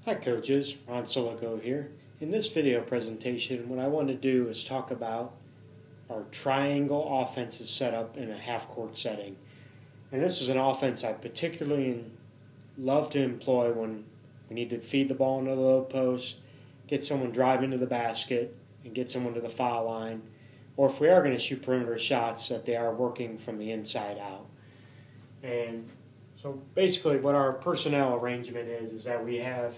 Hi coaches, Ron Silico here. In this video presentation, what I want to do is talk about our triangle offensive setup in a half-court setting. And this is an offense I particularly love to employ when we need to feed the ball into the low post, get someone driving to the basket, and get someone to the foul line, or if we are going to shoot perimeter shots, that they are working from the inside out. And so basically what our personnel arrangement is that we have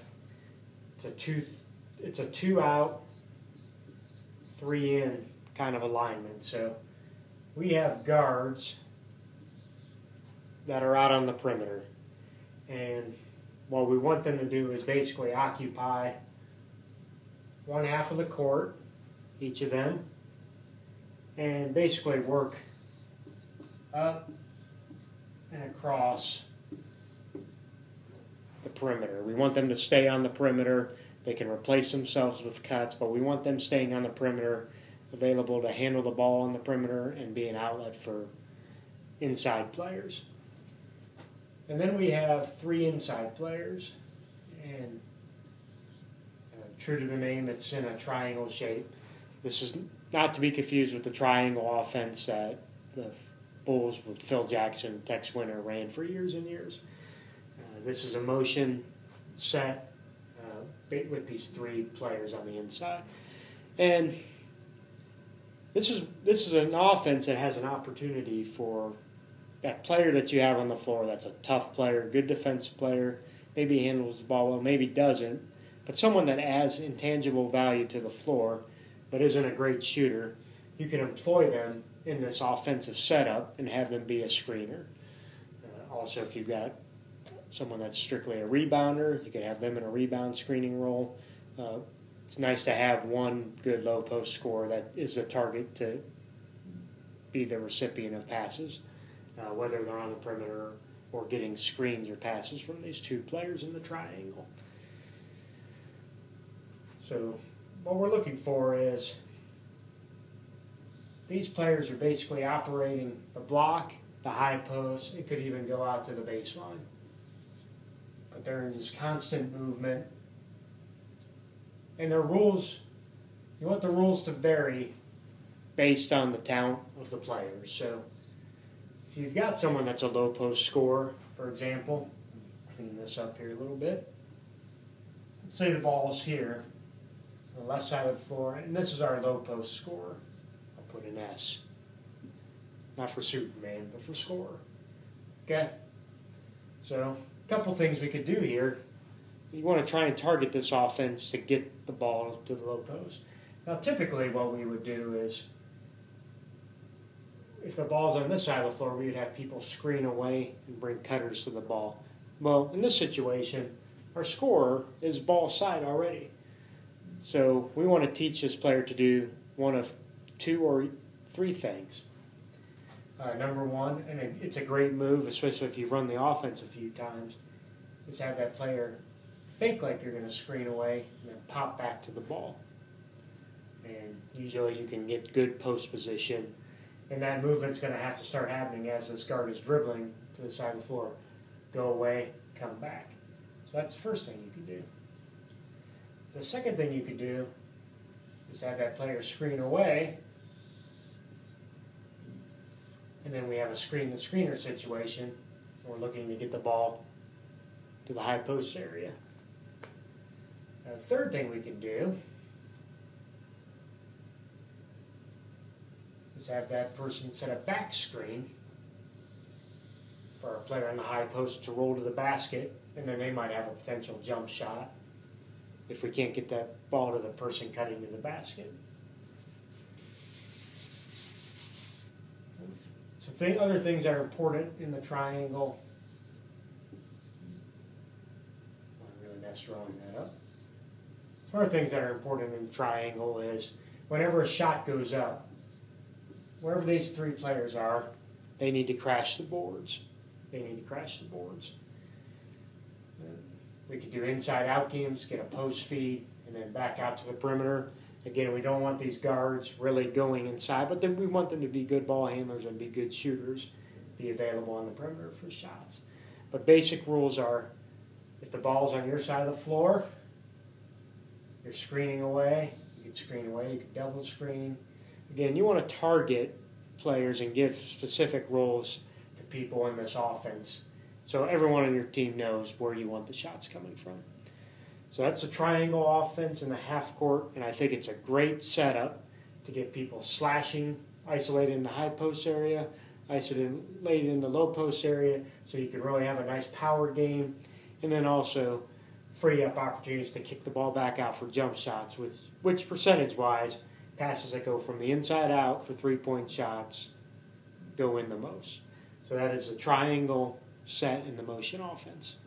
it's a two out, three in kind of alignment. So we have guards that are out on the perimeter, and what we want them to do is basically occupy one half of the court, each of them, and basically work up and across the perimeter. We want them to stay on the perimeter. They can replace themselves with cuts, but we want them staying on the perimeter, available to handle the ball on the perimeter and be an outlet for inside players. And then we have three inside players, and true to the name, it's in a triangle shape. This is not to be confused with the triangle offense that the Bulls with Phil Jackson, Tex Winter ran for years and years. This is a motion set with these three players on the inside. And this is an offense that has an opportunity for that player that you have on the floor that's a tough player, good defensive player, maybe handles the ball well, maybe doesn't, but someone that adds intangible value to the floor but isn't a great shooter. You can employ them in this offensive setup and have them be a screener. Also, if you've got someone that's strictly a rebounder, you can have them in a rebound screening role. It's nice to have one good low post scorer that is a target to be the recipient of passes, whether they're on the perimeter or getting screens or passes from these two players in the triangle. So what we're looking for is these players are basically operating the block, the high post. It could even go out to the baseline. But they're in this constant movement. And their rules, you want the rules to vary based on the talent of the players. So if you've got someone that's a low post scorer, for example, clean this up here a little bit. Let's say the ball's here, on the left side of the floor, and this is our low post scorer. I'll put an S. Not for Superman, but for scorer. Okay? So a couple things we could do here. You want to try and target this offense to get the ball to the low post. Now typically what we would do is, if the ball's on this side of the floor, we would have people screen away and bring cutters to the ball. Well, in this situation, our scorer is ball side already. So we want to teach this player to do one of two or three things. Number one, and it's a great move, especially if you've run the offense a few times, is have that player fake like you're going to screen away and then pop back to the ball. And usually you can get good post position, and that movement's going to have to start happening as this guard is dribbling to the side of the floor. Go away, come back. So that's the first thing you can do. The second thing you could do is have that player screen away, and then we have a screen-the-screener situation. We're looking to get the ball to the high post area. The third thing we can do is have that person set a back screen for a player on the high post to roll to the basket, and then they might have a potential jump shot if we can't get that ball to the person cutting to the basket. So other things that are important in the triangle, I really messed drawing that up. Some other things that are important in the triangle is whenever a shot goes up, wherever these three players are, they need to crash the boards. They need to crash the boards. We could do inside-out games, get a post feed, and then back out to the perimeter. Again, we don't want these guards really going inside, but then we want them to be good ball handlers and be good shooters, be available on the perimeter for shots. But basic rules are, if the ball's on your side of the floor, you're screening away. You can screen away, you can double screen. Again, you want to target players and give specific roles to people in this offense so everyone on your team knows where you want the shots coming from. So that's a triangle offense in the half court, and I think it's a great setup to get people slashing, isolated in the high post area, isolated in the low post area, so you can really have a nice power game, and then also free up opportunities to kick the ball back out for jump shots, which percentage-wise, passes that go from the inside out for three-point shots go in the most. So that is a triangle set in the motion offense.